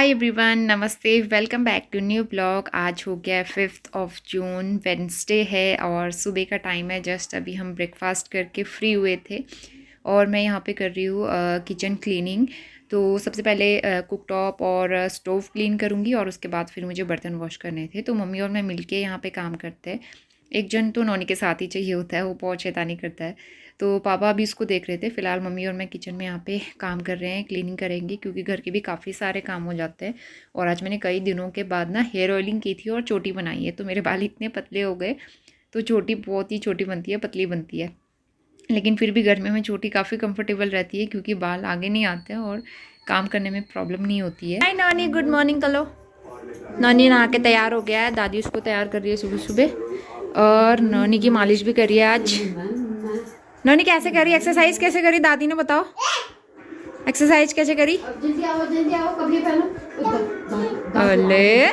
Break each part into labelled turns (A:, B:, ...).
A: हाय everyone, नमस्ते, welcome back to new blog. आज हो गया 5 जून, वेडनेसडे है और सुबह का टाइम है। जस्ट अभी हम ब्रेकफास्ट करके फ्री हुए थे और मैं यहाँ पे कर रही हूँ किचन क्लीनिंग। तो सबसे पहले कुक टॉप और स्टोव क्लीन करूँगी और उसके बाद फिर मुझे बर्तन वॉश करने थे। तो मम्मी और मैं मिलके यहाँ पे काम करते हैं। एक जन तो नौनी के साथ ही चाहिए होता है, वो बहुत शैतानी करता है। तो पापा अभी इसको देख रहे थे। फ़िलहाल मम्मी और मैं किचन में यहाँ पे काम कर रहे हैं, क्लीनिंग करेंगे क्योंकि घर के भी काफ़ी सारे काम हो जाते हैं। और आज मैंने कई दिनों के बाद ना हेयर ऑयलिंग की थी और चोटी बनाई है, तो मेरे बाल इतने पतले हो गए। तो चोटी बहुत ही छोटी बनती है, पतली बनती है, लेकिन फिर भी घर में चोटी काफ़ी कंफर्टेबल रहती है क्योंकि बाल आगे नहीं आते हैं और काम करने में प्रॉब्लम नहीं होती है। हाय नानी, गुड मॉर्निंग। कलो नानी नहा के तैयार हो गया है, दादी उसको तैयार कर रही है सुबह सुबह और नानी की मालिश भी करी है आज। नानी कैसे करी एक्सरसाइज, कैसे करी दादी ने बताओ, एक्सरसाइज कैसे करी?
B: जल्दी आओ कपड़े पहनो।
A: अले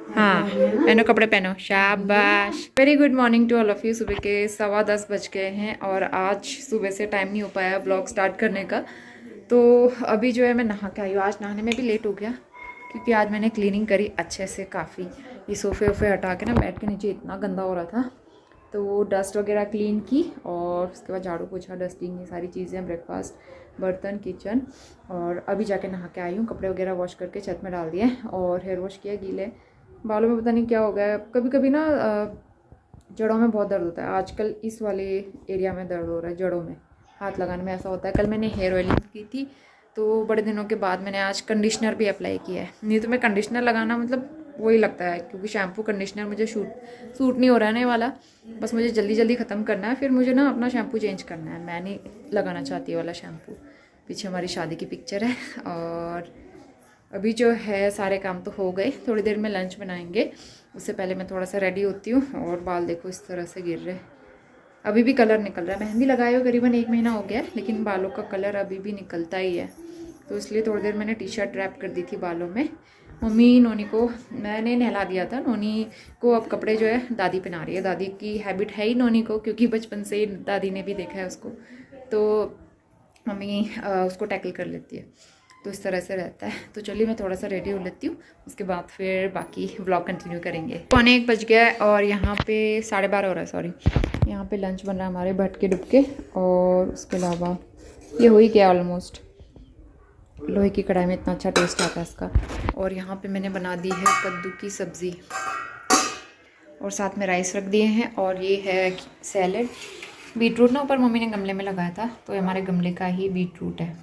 A: हाँ, पहनो कपड़े पहनो, शाबाश। Very good morning to all of you. सुबह के 10:15 बज गए हैं और आज सुबह से टाइम नहीं हो पाया ब्लॉग स्टार्ट करने का। तो अभी जो है मैं नहा के आई हूँ। आज नहाने में भी लेट हो गया क्योंकि आज मैंने क्लीनिंग करी अच्छे से काफ़ी। ये सोफ़े वोफ़े हटा के ना बेड के नीचे इतना गंदा हो रहा था, तो वो डस्ट वगैरह क्लीन की और उसके बाद झाड़ू पोछा, डस्टिंग, ये सारी चीज़ें, ब्रेकफास्ट, बर्तन, किचन। और अभी जाके नहा के आई हूँ। कपड़े वगैरह वॉश करके छत में डाल दिए और हेयर वॉश किया। गीले बालों में पता नहीं क्या हो गया है। कभी कभी ना जड़ों में बहुत दर्द होता है। आजकल इस वाले एरिया में दर्द हो रहा है, जड़ों में हाथ लगाने में ऐसा होता है। कल मैंने हेयर ऑयलिंग की थी तो बड़े दिनों के बाद मैंने आज कंडीशनर भी अप्लाई किया है। नहीं तो मैं कंडीशनर लगाना मतलब वही लगता है क्योंकि शैम्पू कंडीशनर मुझे सूट नहीं हो रहने वाला। बस मुझे जल्दी जल्दी ख़त्म करना है, फिर मुझे ना अपना शैम्पू चेंज करना है। मैं नहीं लगाना चाहती वाला शैम्पू। पीछे हमारी शादी की पिक्चर है और अभी जो है सारे काम तो हो गए। थोड़ी देर में लंच बनाएंगे, उससे पहले मैं थोड़ा सा रेडी होती हूँ। और बाल देखो इस तरह से गिर रहे, अभी भी कलर निकल रहा है। मेहंदी लगाए हुए करीबन 1 महीना हो गया है लेकिन बालों का कलर अभी भी निकलता ही है। तो इसलिए थोड़ी देर मैंने टी शर्ट रैप कर दी थी बालों में। मम्मी नोनी को मैंने नहला दिया था। नोनी को अब कपड़े जो है दादी पहना रही है। दादी की हैबिट है ही नोनी को, क्योंकि बचपन से ही दादी ने भी देखा है उसको, तो मम्मी उसको टैकल कर लेती है। तो इस तरह से रहता है। तो चलिए मैं थोड़ा सा रेडी हो लेती हूँ, उसके बाद फिर बाकी व्लॉग कंटिन्यू करेंगे। 1:15 बज गया है और यहाँ पे 12:30 हो रहा है, सॉरी। यहाँ पे लंच बन रहा है हमारे भटके डुबके। और उसके अलावा ये हो ही गया ऑलमोस्ट। लोहे की कढ़ाई में इतना अच्छा टेस्ट आता है इसका। और यहाँ पे मैंने बना दी है कद्दू की सब्ज़ी और साथ में राइस रख दिए हैं। और ये है सैलेड। बीटरूट ना ऊपर मम्मी ने गमले में लगाया था, तो हमारे गमले का ही बीटरूट है।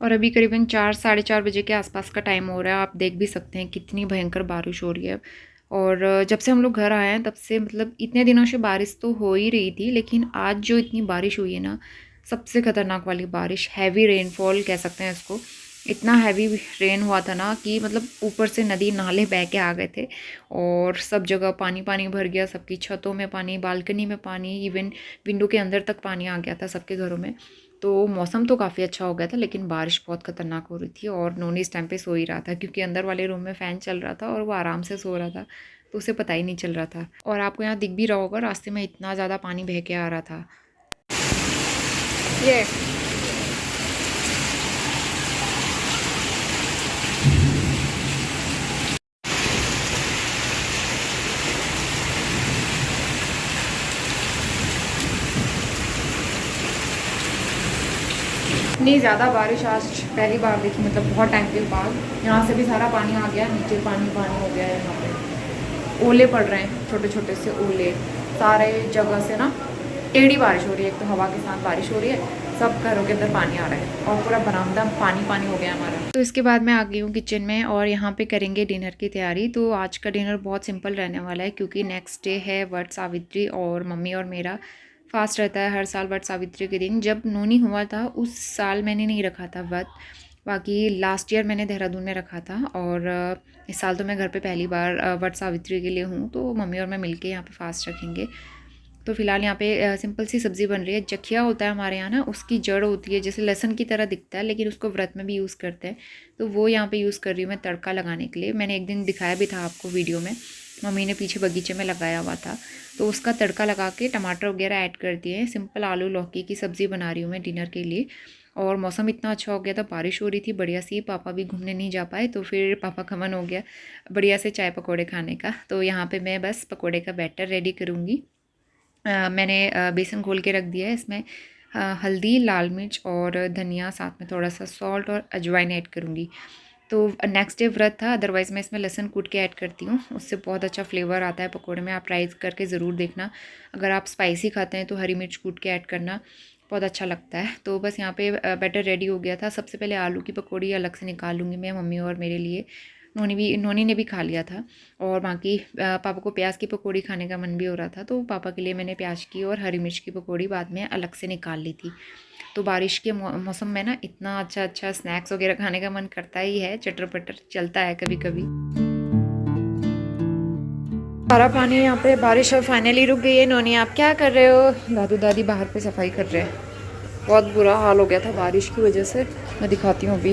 A: और अभी करीबन 4-4:30 बजे के आसपास का टाइम हो रहा है। आप देख भी सकते हैं कितनी भयंकर बारिश हो रही है। और जब से हम लोग घर आए हैं तब से मतलब इतने दिनों से बारिश तो हो ही रही थी, लेकिन आज जो इतनी बारिश हुई है ना, सबसे ख़तरनाक वाली बारिश, हैवी रेनफॉल कह सकते हैं इसको। इतना हैवी रेन हुआ था ना कि मतलब ऊपर से नदी नाले बह के आ गए थे और सब जगह पानी पानी भर गया। सबकी छतों में पानी, बालकनी में पानी, इवन विंडो के अंदर तक पानी आ गया था सबके घरों में। तो मौसम तो काफ़ी अच्छा हो गया था लेकिन बारिश बहुत ख़तरनाक हो रही थी। और नोनी इस टाइम पे सो ही रहा था क्योंकि अंदर वाले रूम में फ़ैन चल रहा था और वो आराम से सो रहा था, तो उसे पता ही नहीं चल रहा था। और आपको यहाँ दिख भी रहा होगा, रास्ते में इतना ज़्यादा पानी बह के आ रहा था। ये इतनी ज़्यादा बारिश आज पहली बार देखी, मतलब बहुत टाइम के बाद। यहाँ से भी सारा पानी आ गया, नीचे पानी पानी हो गया है। यहाँ पे ओले पड़ रहे हैं, छोटे छोटे से ओले सारे जगह से ना। टेढ़ी बारिश हो रही है, एक तो हवा के साथ बारिश हो रही है, सब घरों के अंदर पानी आ रहा है और पूरा बरामदा पानी पानी हो गया हमारा। तो इसके बाद मैं आ गई हूँ किचन में और यहाँ पे करेंगे डिनर की तैयारी। तो आज का डिनर बहुत सिंपल रहने वाला है क्योंकि नेक्स्ट डे है वट सावित्री और मम्मी और मेरा फास्ट रहता है हर साल वट सावित्री के दिन। जब नोनी हुआ था उस साल मैंने नहीं रखा था व्रत, बाकी लास्ट ईयर मैंने देहरादून में रखा था और इस साल तो मैं घर पे पहली बार वट सावित्री के लिए हूँ, तो मम्मी और मैं मिलके यहाँ पे फास्ट रखेंगे। तो फ़िलहाल यहाँ पे सिंपल सी सब्ज़ी बन रही है। जखिया होता है हमारे यहाँ ना, उसकी जड़ होती है, जैसे लहसुन की तरह दिखता है लेकिन उसको व्रत में भी यूज़ करते हैं, तो वो यहाँ पे यूज़ कर रही हूँ मैं तड़का लगाने के लिए। मैंने एक दिन दिखाया भी था आपको वीडियो में, मम्मी ने पीछे बगीचे में लगाया हुआ था, तो उसका तड़का लगा के टमाटर वगैरह ऐड कर दिए। सिंपल आलू लौकी की सब्ज़ी बना रही हूँ मैं डिनर के लिए। और मौसम इतना अच्छा हो गया था, बारिश हो रही थी बढ़िया सी, पापा भी घूमने नहीं जा पाए, तो फिर पापा का मन हो गया बढ़िया से चाय पकौड़े खाने का। तो यहाँ पे मैं बस पकौड़े का बैटर रेडी करूँगी। मैंने बेसन घोल के रख दिया है, इसमें हल्दी, लाल मिर्च और धनिया, साथ में थोड़ा सा सॉल्ट और अजवाइन ऐड करूँगी। तो नेक्स्ट डे व्रत था, अदरवाइज़ मैं इसमें लहसुन कूट के ऐड करती हूँ, उससे बहुत अच्छा फ्लेवर आता है पकौड़े में। आप ट्राई करके ज़रूर देखना। अगर आप स्पाइसी खाते हैं तो हरी मिर्च कूट के ऐड करना, बहुत अच्छा लगता है। तो बस यहाँ पे बैटर रेडी हो गया था। सबसे पहले आलू की पकौड़ी अलग से निकाल लूँगी मैं, मम्मी और मेरे लिए। नोनी ने भी खा लिया था, और बाकी पापा को प्याज की पकौड़ी खाने का मन भी हो रहा था, तो पापा के लिए मैंने प्याज की और हरी मिर्च की पकौड़ी बाद में अलग से निकाल ली थी। तो बारिश के मौसम में ना इतना अच्छा स्नैक्स वगैरह खाने का मन करता ही है, चटर पटर चलता है कभी कभी। सारा पानी यहाँ पे, बारिश अब फाइनली रुक गई है। नोनी आप क्या कर रहे हो? दादू दादी बाहर पे सफाई कर रहे हैं। बहुत बुरा हाल हो गया था बारिश की वजह से। मैं दिखाती हूँ अभी,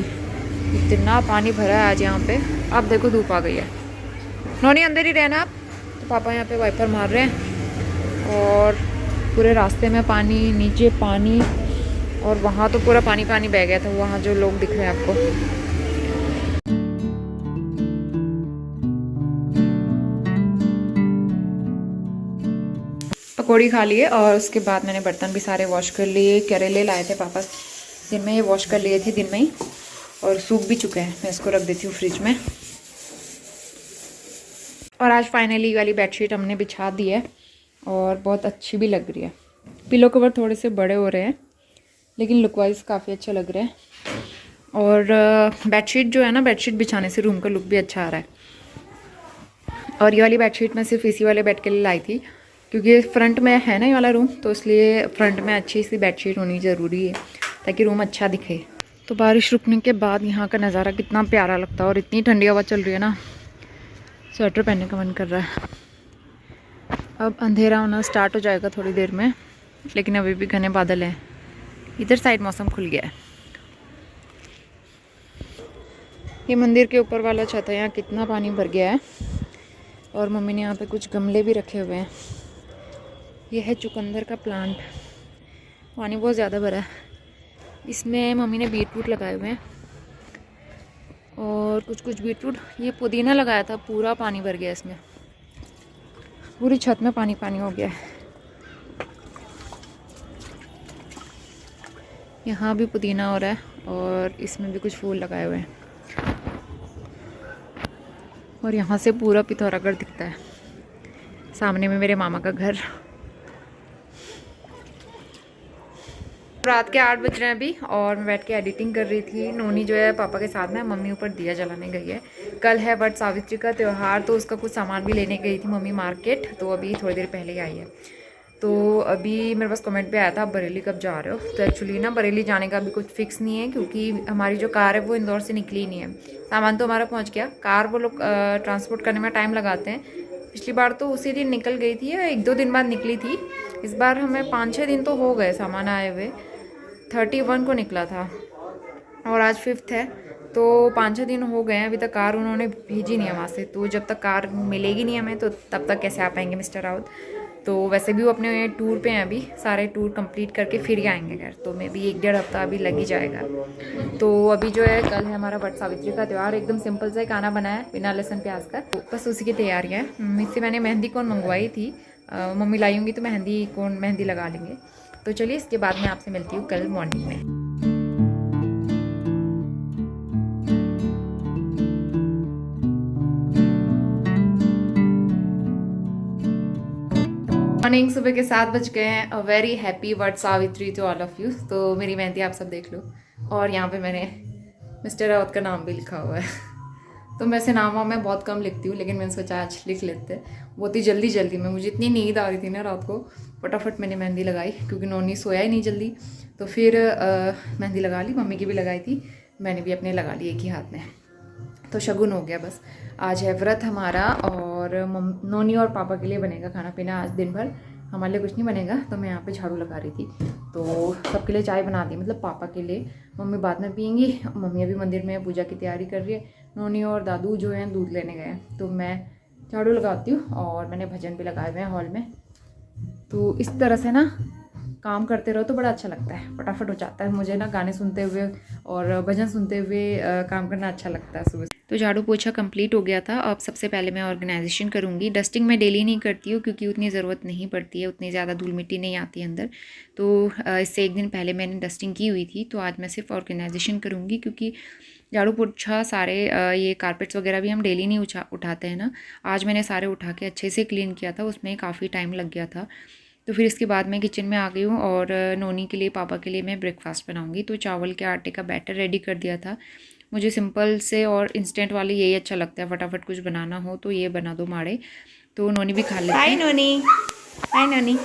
A: इतना पानी भरा है आज यहाँ पे। अब देखो धूप आ गई है। नोनी अंदर ही रहना आप। तो पापा यहाँ पे वाइपर मार रहे हैं, और पूरे रास्ते में पानी, नीचे पानी, और वहाँ तो पूरा पानी पानी बह गया था, वहाँ जो लोग दिख रहे हैं आपको। पकौड़ी खा लिए और उसके बाद मैंने बर्तन भी सारे वॉश कर लिए। करेले लाए थे पापा दिन में, ये वॉश कर लिए थे दिन में ही, और सूख भी चुके हैं। मैं इसको रख देती हूँ फ्रिज में। और आज फाइनली वाली बेडशीट हमने बिछा दी है, और बहुत अच्छी भी लग रही है। पिलो कवर थोड़े से बड़े हो रहे हैं, लेकिन लुक वाइज काफ़ी अच्छा लग रहा है। और बेडशीट जो है ना, बेडशीट बिछाने से रूम का लुक भी अच्छा आ रहा है। और ये वाली बेडशीट मैं सिर्फ इसी वाले बेड के लिए लाई थी, क्योंकि फ्रंट में है ना ये वाला रूम, तो इसलिए फ्रंट में अच्छी सी बेडशीट होनी ज़रूरी है, ताकि रूम अच्छा दिखे। तो बारिश रुकने के बाद यहाँ का नज़ारा कितना प्यारा लगता है, और इतनी ठंडी हवा चल रही है ना, स्वेटर पहनने का मन कर रहा है। अब अंधेरा होना स्टार्ट हो जाएगा थोड़ी देर में, लेकिन अभी भी घने बादल हैं। इधर साइड मौसम खुल गया है। ये मंदिर के ऊपर वाला छत है, यहाँ कितना पानी भर गया है। और मम्मी ने यहाँ पे कुछ गमले भी रखे हुए हैं। ये है चुकंदर का प्लांट, पानी बहुत ज़्यादा भरा है। इसमें मम्मी ने बीटरूट लगाए हुए हैं, और कुछ बीटरूट। ये पुदीना लगाया था, पूरा पानी भर गया इसमें, पूरी छत में पानी पानी हो गया है। यहाँ भी पुदीना हो रहा है, और इसमें भी कुछ फूल लगाए हुए हैं। और यहाँ से पूरा पिथौरागढ़ दिखता है। सामने में मेरे मामा का घर। रात के 8 बज रहे हैं अभी, और मैं बैठ के एडिटिंग कर रही थी। नोनी जो है पापा के साथ में, मम्मी ऊपर दिया जलाने गई है। कल है वट सावित्री का त्यौहार, तो उसका कुछ सामान भी लेने गई थी मम्मी मार्केट, तो अभी थोड़ी देर पहले ही आई है। तो अभी मेरे पास कमेंट पे आया था, आप बरेली कब जा रहे हो? तो एक्चुअली ना बरेली जाने का अभी कुछ फिक्स नहीं है, क्योंकि हमारी जो कार है वो इंदौर से निकली ही नहीं है। सामान तो हमारा पहुंच गया, कार वो लोग ट्रांसपोर्ट करने में टाइम लगाते हैं। पिछली बार तो उसी दिन निकल गई थी, 1-2 दिन बाद निकली थी। इस बार हमें 5-6 दिन तो हो गए सामान आए हुए। 31 को निकला था, और आज 5th है, तो 5-6 दिन हो गए हैं। अभी तक कार उन्होंने भेजी नहीं है वहाँ से, तो जब तक कार मिलेगी नहीं हमें, तो तब तक कैसे आ पाएंगे मिस्टर राउत। तो वैसे भी वो अपने टूर पे हैं अभी, सारे टूर कंप्लीट करके फिर ही आएंगे घर, तो मे भी 1-1.5 हफ्ता अभी लग ही जाएगा। तो अभी जो है कल है हमारा वट सावित्री का त्यौहार। एकदम सिंपल सा खाना बनाया है, बिना लहसुन प्याज का, तो बस उसी की तैयारियाँ हैं। मम्मी से मैंने मेहंदी कोन मंगवाई थी, मम्मी लाई होंगी तो मेहंदी लगा लेंगे। तो चलिए, इसके बाद मैं आपसे मिलती हूँ कल मॉर्निंग में। मॉर्निंग, सुबह के 7 बज गए हैं। A very happy Vat Savitri to all of you. तो मेरी मेहंदी आप सब देख लो, और यहाँ पे मैंने मिस्टर राउत का नाम भी लिखा हुआ है। तो मैं ऐसे नाम मैं बहुत कम लिखती हूँ, लेकिन मैंने सोचा आज लिख लेते हैं। बहुत ही जल्दी में, मुझे इतनी नींद आ रही थी ना रात को, फटाफट मैंने मेहंदी लगाई, क्योंकि नोनी सोया ही नहीं जल्दी। तो फिर मेहंदी लगा ली, मम्मी की भी लगाई थी। मैंने भी अपने लगा लिए एक ही हाथ में। तो शगुन हो गया बस। आज है व्रत हमारा और नोनी और पापा के लिए बनेगा खाना पीना आज दिन भर। हमारे लिए कुछ नहीं बनेगा। तो मैं यहाँ पे झाड़ू लगा रही थी, तो सबके लिए चाय बना दी, मतलब पापा के लिए। मम्मी बाद में पियेंगी। मम्मी अभी मंदिर में पूजा की तैयारी कर रही है। नोनी और दादू जो हैं दूध लेने गए हैं। तो मैं झाड़ू लगाती हूँ और मैंने भजन भी लगाए हुए हैं हॉल में। तो इस तरह से ना काम करते रहो तो बड़ा अच्छा लगता है, फटाफट हो जाता है। मुझे ना गाने सुनते हुए और भजन सुनते हुए काम करना अच्छा लगता है सुबह। तो झाड़ू पोछा कंप्लीट हो गया था। अब सबसे पहले मैं ऑर्गेनाइजेशन करूँगी। डस्टिंग मैं डेली नहीं करती हूँ क्योंकि उतनी ज़रूरत नहीं पड़ती है, उतनी ज़्यादा धूल मिट्टी नहीं आती है अंदर। तो इससे एक दिन पहले मैंने डस्टिंग की हुई थी। तो आज मैं सिर्फ ऑर्गेनाइजेशन करूँगी क्योंकि झाड़ू पोछा सारे ये कारपेट्स वगैरह भी हम डेली नहीं उठाते हैं ना। आज मैंने सारे उठा के अच्छे से क्लीन किया था, उसमें काफ़ी टाइम लग गया था। तो फिर इसके बाद मैं किचन में आ गई हूँ और नोनी के लिए पापा के लिए मैं ब्रेकफास्ट बनाऊँगी। तो चावल के आटे का बैटर रेडी कर दिया था। मुझे सिंपल से और इंस्टेंट वाले यही अच्छा लगता है, फटाफट कुछ बनाना हो तो ये बना दो माड़े। तो नोनी भी खा लेती है। हाय नोनी, हाय नोनी।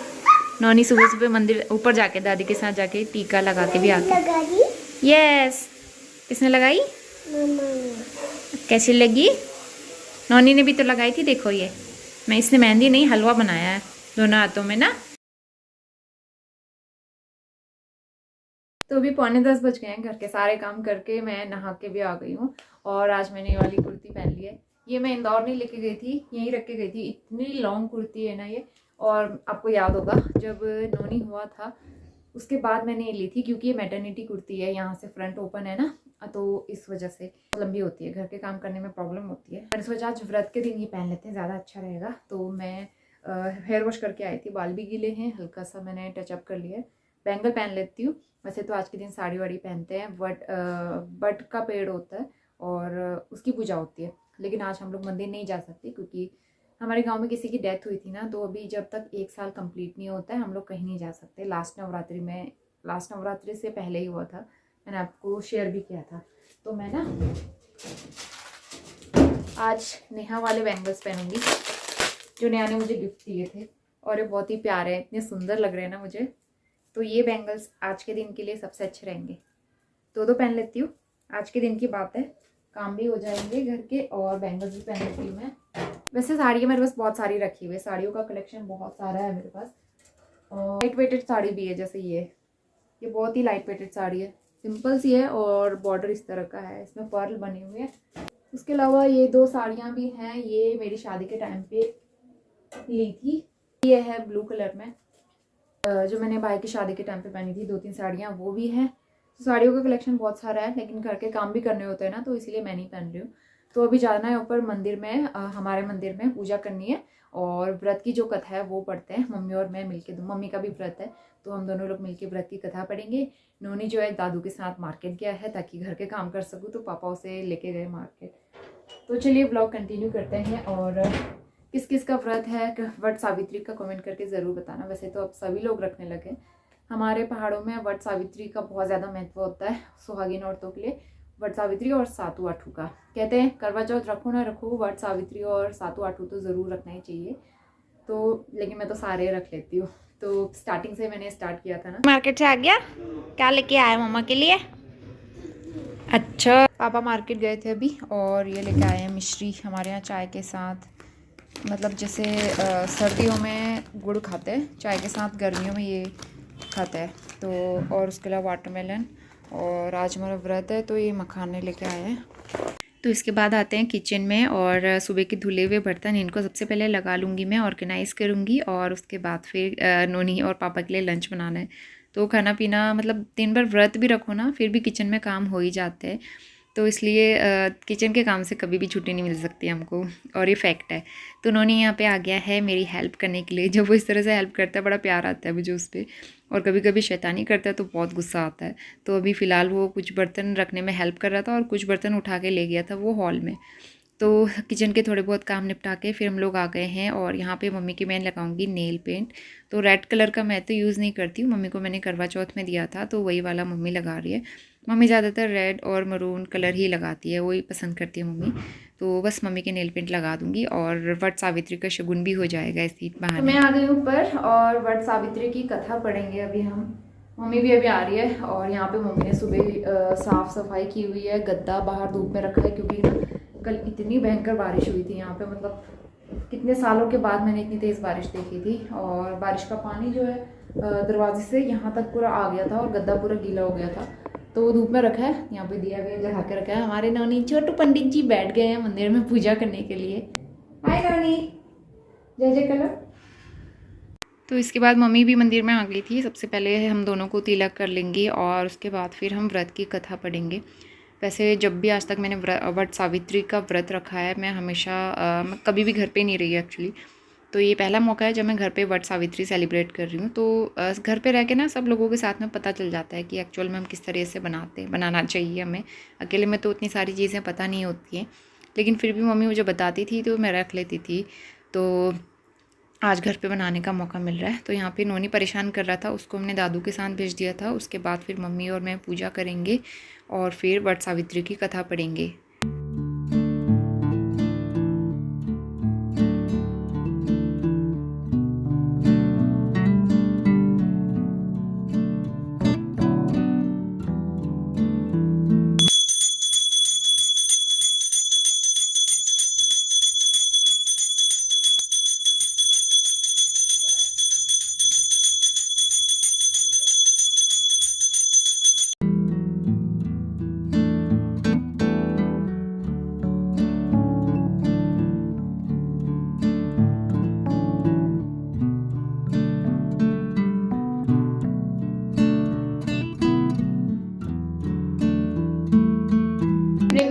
A: नोनी सुबह सुबह मंदिर ऊपर जाके दादी के साथ जाके टीका लगा के भी आती। यस, किसने लगाई? कैसी लगी? नोनी ने भी तो लगाई थी, देखो ये। मैं इसने मेहंदी नहीं हलवा बनाया है दोनों हाथों में ना। तो अभी 9:45 बज गए हैं। घर के सारे काम करके मैं नहा के भी आ गई हूँ। और आज मैंने ये वाली कुर्ती पहन ली है। ये मैं इंदौर नहीं लेके गई थी, यहीं रख के गई थी। इतनी लॉन्ग कुर्ती है ना ये। और आपको याद होगा जब नोनी हुआ था उसके बाद मैंने ये ली थी, क्योंकि ये मैटरनिटी कुर्ती है, यहाँ से फ्रंट ओपन है ना, तो इस वजह से लंबी होती है, घर के काम करने में प्रॉब्लम होती है। मैंने सोचा आज व्रत के दिन ये पहन लेते हैं, ज़्यादा अच्छा रहेगा। तो मैं हेयर वॉश करके आई थी, बाल भी गीले हैं, हल्का सा मैंने टचअप कर लिया है। बैंगल पहन लेती हूँ। वैसे तो आज के दिन साड़ी वाड़ी पहनते हैं, बट का पेड़ होता है और उसकी पूजा होती है। लेकिन आज हम लोग मंदिर नहीं जा सकते क्योंकि हमारे गांव में किसी की डेथ हुई थी ना। तो अभी जब तक 1 साल कंप्लीट नहीं होता है हम लोग कहीं नहीं जा सकते। लास्ट नवरात्रि से पहले ही हुआ था, मैंने आपको शेयर भी किया था। तो मैं ना आज नेहा वाले बैंगल्स पहनूंगी जो नेहा ने मुझे गिफ्ट दिए थे, और ये बहुत ही प्यारे हैं, इतने सुंदर लग रहे हैं ना मुझे। तो ये बैंगल्स आज के दिन के लिए सबसे अच्छे रहेंगे। दो पहन लेती हूँ, आज के दिन की बात है, काम भी हो जाएंगे घर के और बैंगल्स भी पहन लेती हूँ मैं। वैसे साड़ियाँ मेरे पास बहुत सारी रखी हुई है, साड़ियों का कलेक्शन बहुत सारा है मेरे पास। और लाइट वेटेड साड़ी भी है, जैसे ये बहुत ही लाइट वेटेड साड़ी है, सिंपल सी है और बॉर्डर इस तरह का है, इसमें पर्ल बने हुए हैं। उसके अलावा ये 2 साड़ियाँ भी हैं, ये मेरी शादी के टाइम पे ली थी। ये है ब्लू कलर में, जो मैंने भाई की शादी के टाइम पे पहनी थी। 2-3 साड़ियाँ वो भी हैं। तो साड़ियों का कलेक्शन बहुत सारा है, लेकिन घर के काम भी करने होते हैं ना, तो इसीलिए मैं नहीं पहन रही हूँ। तो अभी जाना है ऊपर मंदिर में, हमारे मंदिर में पूजा करनी है और व्रत की जो कथा है वो पढ़ते हैं मम्मी और मैं मिलके। मम्मी का भी व्रत है तो हम दोनों लोग मिलके व्रत की कथा पढ़ेंगे। नोनी जो है दादू के साथ मार्केट गया है ताकि घर के काम कर सकूँ, तो पापा उसे लेके गए मार्केट। तो चलिए ब्लॉग कंटिन्यू करते हैं। और किस किस का व्रत है, वट सावित्री का कमेंट करके ज़रूर बताना। वैसे तो अब सभी लोग रखने लगे। हमारे पहाड़ों में वट सावित्री का बहुत ज़्यादा महत्व होता है सुहागिन औरतों के लिए। वट सावित्री और सातू आठू का कहते हैं, करवा चौथ रखो ना रखो, वट सावित्री और सातू आठू तो ज़रूर रखना ही चाहिए। तो लेकिन मैं तो सारे रख लेती हूँ। तो स्टार्टिंग से मैंने स्टार्ट किया था ना। मार्केट से आ गया, क्या लेके आया मम्मा के लिए? अच्छा, पापा मार्केट गए थे अभी और ये लेके आए हैं मिश्री। हमारे यहाँ चाय के साथ, मतलब जैसे सर्दियों में गुड़ खाते हैं चाय के साथ, गर्मियों में ये खाते हैं। तो और उसके अलावा वाटरमेलन, और आज हमारा व्रत है तो ये मखाने लेके आए हैं। तो इसके बाद आते हैं किचन में, और सुबह के धुले हुए बर्तन इनको सबसे पहले लगा लूँगी मैं, ऑर्गेनाइज़ करूँगी। और उसके बाद फिर नोनी और पापा के लिए लंच बनाना है। तो खाना पीना, मतलब दिन भर व्रत भी रखो ना फिर भी किचन में काम हो ही जाते हैं। तो इसलिए किचन के काम से कभी भी छुट्टी नहीं मिल सकती हमको, और ये फैक्ट है। तो नोनी यहाँ पे आ गया है मेरी हेल्प करने के लिए। जब वो इस तरह से हेल्प करता है बड़ा प्यार आता है मुझे उस पर, और कभी कभी शैतानी करता है तो बहुत गुस्सा आता है। तो अभी फ़िलहाल वो कुछ बर्तन रखने में हेल्प कर रहा था और कुछ बर्तन उठा के ले गया था वो हॉल में। तो किचन के थोड़े बहुत काम निपटा के फिर हम लोग आ गए हैं। और यहाँ पे मम्मी की मैं लगाऊंगी नेल पेंट। तो रेड कलर का मैं तो यूज़ नहीं करती हूँ, मम्मी को मैंने करवा चौथ में दिया था तो वही वाला मम्मी लगा रही है। मम्मी ज़्यादातर रेड और मरून कलर ही लगाती है, वही पसंद करती है मम्मी। तो बस मम्मी के नेल पेंट लगा दूंगी और वट सावित्री का शगुन भी हो जाएगा इसी बहाने। तो मैं आ गई ऊपर और वट सावित्री की कथा पढ़ेंगे अभी हम। मम्मी भी अभी आ रही है और यहाँ पे मम्मी ने सुबह साफ़ सफाई की हुई है। गद्दा बाहर धूप में रखा है क्योंकि ना कल इतनी भयंकर बारिश हुई थी यहाँ पे, मतलब कितने सालों के बाद मैंने इतनी तेज़ बारिश देखी थी। और बारिश का पानी जो है दरवाजे से यहाँ तक पूरा आ गया था और गद्दा पूरा गीला हो गया था, तो वो धूप में रखा है। यहाँ पे दिया भी जला के रखा है। हमारे नौनी छोटू पंडित जी बैठ गए हैं मंदिर में पूजा करने के लिए। हाय नौनी, जय जय करो। तो इसके बाद मम्मी भी मंदिर में आ गई थी। सबसे पहले हम दोनों को तिलक कर लेंगे और उसके बाद फिर हम व्रत की कथा पढ़ेंगे। वैसे जब भी आज तक मैंने वट सावित्री का व्रत रखा है, मैं हमेशा मैं कभी भी घर पे नहीं रही एक्चुअली, तो ये पहला मौका है जब मैं घर पे वट सावित्री सेलिब्रेट कर रही हूँ। तो घर पे रह के ना सब लोगों के साथ में पता चल जाता है कि एक्चुअल में हम किस तरह से बनाना चाहिए हमें। अकेले में तो उतनी सारी चीज़ें पता नहीं होती हैं, लेकिन फिर भी मम्मी मुझे बताती थी तो मैं रख लेती थी। तो आज घर पे बनाने का मौका मिल रहा है। तो यहाँ पे नोनी परेशान कर रहा था, उसको हमने दादू के साथ भेज दिया था। उसके बाद फिर मम्मी और मैं पूजा करेंगे और फिर वट सावित्री की कथा पढ़ेंगे।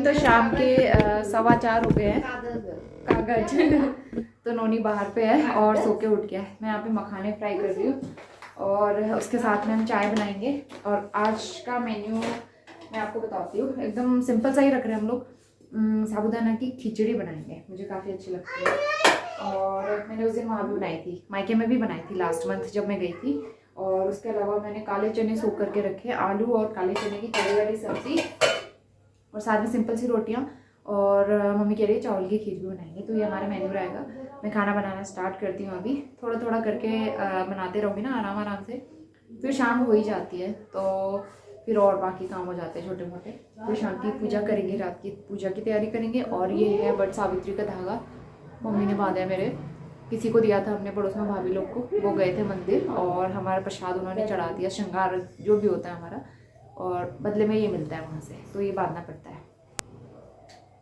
A: तो शाम के 4:15 हो गए हैं कागज। तो नोनी बाहर पे है और सो के उठ गया है। मैं यहाँ पे मखाने फ्राई कर रही हूँ और उसके साथ में हम चाय बनाएंगे। और आज का मेन्यू मैं आपको बताती हूँ, एकदम सिंपल सा ही रख रहे हैं हम लोग। साबूदाना की खिचड़ी बनाएंगे, मुझे काफ़ी अच्छी लगती है और मैंने उस दिन वहाँ भी बनाई थी, मायके में भी बनाई थी लास्ट मंथ जब मैं गई थी। और उसके अलावा मैंने काले चने सोख करके रखे, आलू और काले चने की तरी वाली सब्ज़ी और साथ में सिंपल सी रोटियां। और मम्मी कह रही है चावल की खीर भी बनाएंगे। तो ये हमारा मेन्यू रहेगा। मैं खाना बनाना स्टार्ट करती हूँ अभी, थोड़ा थोड़ा करके बनाते रहूँगी ना आराम आराम से, फिर शाम हो ही जाती है तो फिर और बाकी काम हो जाते हैं छोटे मोटे। फिर शाम की पूजा करेंगे, रात की पूजा की तैयारी करेंगे। और ये है वट सावित्री का धागा, मम्मी ने बांधा है मेरे, किसी को दिया था हमने पड़ोस में भाभी लोग को, वो गए थे मंदिर और हमारा प्रसाद उन्होंने चढ़ा दिया, श्रृंगार जो भी होता है हमारा, और बदले में ये मिलता है वहाँ से, तो ये बांधना पड़ता है।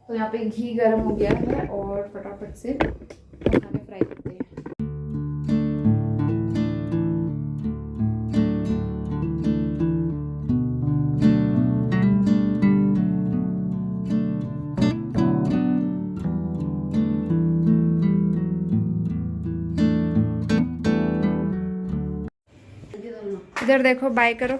A: तो यहाँ पे घी गर्म हो गया है और फटाफट से मखाने फ्राई करते हैं। इधर देखो, बाय करो।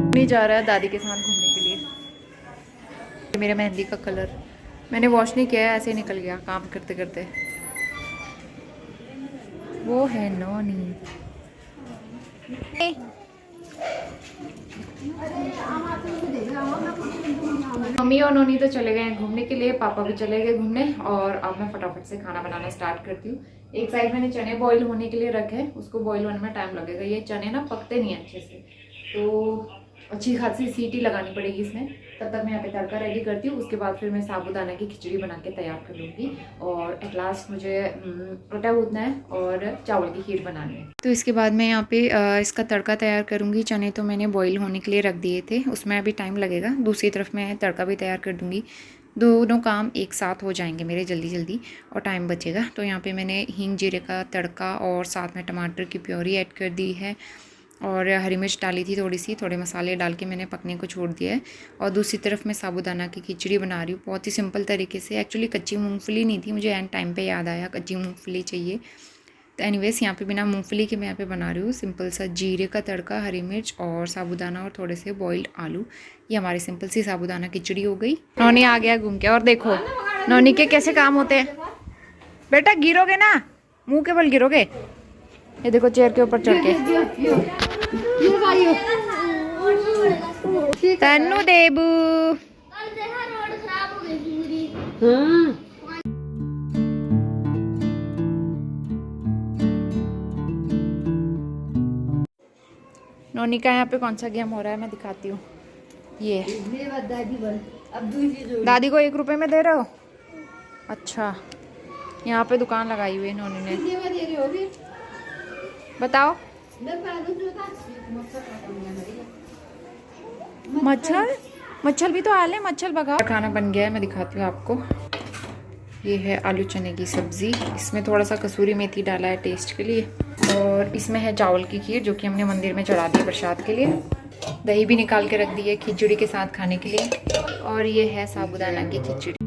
A: नहीं जा रहा है दादी के साथ घूमने के लिए। मेरे मेहंदी का कलर मैंने वॉश नहीं किया है, ऐसे ही निकल गया काम करते करते। वो है नौनी। मम्मी और नोनी तो चले गए हैं घूमने के लिए, पापा भी चले गए घूमने। और अब मैं फटाफट से खाना बनाना स्टार्ट करती हूँ। एक साइड मैंने चने बॉईल होने के लिए रखे हैं, उसको बॉईल होने में टाइम लगेगा। ये चने ना पकते नहीं अच्छे से, तो अच्छी खासी सीटी लगानी पड़ेगी इसमें। तब तक मैं यहाँ पे तड़का रेडी करती हूँ। उसके बाद फिर मैं साबूदाना की खिचड़ी बना के तैयार कर लूँगी और एट लास्ट मुझे आटा गूंथना है और चावल की खीर बनानी है। तो इसके बाद मैं यहाँ पे इसका तड़का तैयार करूँगी। चने तो मैंने बॉईल होने के लिए रख दिए थे, उसमें अभी टाइम लगेगा। दूसरी तरफ मैं तड़का भी तैयार कर दूँगी, दोनों काम एक साथ हो जाएंगे मेरे जल्दी जल्दी और टाइम बचेगा। तो यहाँ पे मैंने हींग जीरे का तड़का और साथ में टमाटर की प्योरी ऐड कर दी है और हरी मिर्च डाली थी थोड़ी सी, थोड़े मसाले डाल के मैंने पकने को छोड़ दिया है। और दूसरी तरफ मैं साबूदाना की खिचड़ी बना रही हूँ बहुत ही सिंपल तरीके से। एक्चुअली कच्ची मूंगफली नहीं थी, मुझे एंड टाइम पे याद आया कच्ची मूंगफली चाहिए। तो एनीवेज यहाँ पे बिना मूंगफली के मैं यहाँ पे बना रही हूँ सिंपल सा जीरे का तड़का, हरी मिर्च और साबूदाना और थोड़े से बॉइल्ड आलू। ये हमारी सिंपल सी साबूदाना खिचड़ी हो गई। नौनी आ गया घूम के, और देखो नौनी के कैसे काम होते हैं। बेटा गिरोगे ना, मुँह के बल गिरोगे। ये देखो चेयर के ऊपर चढ़ के तन्नू देबू। नोनी का यहाँ पे कौन सा गेम हो रहा है मैं दिखाती हूँ। ये
B: मेरे बाद दादी बन अब दूसरी जोड़ी
A: दादी को 1 रुपए में दे रहे हो? अच्छा, यहाँ पे दुकान लगाई हुई है नोनी ने।
B: कितने में दे रहे हो फिर
A: बताओ।
B: मैं पैदल जो था
A: मच्छर मच्छर भी तो आ ले, मच्छर भगा। खाना बन गया है, मैं दिखाती हूँ आपको। ये है आलू चने की सब्ज़ी, इसमें थोड़ा सा कसूरी मेथी डाला है टेस्ट के लिए, और इसमें है चावल की खीर जो कि हमने मंदिर में चढ़ा दी प्रसाद के लिए। दही भी निकाल के रख दी है खिचड़ी के साथ खाने के लिए, और ये है साबूदाना की खिचड़ी।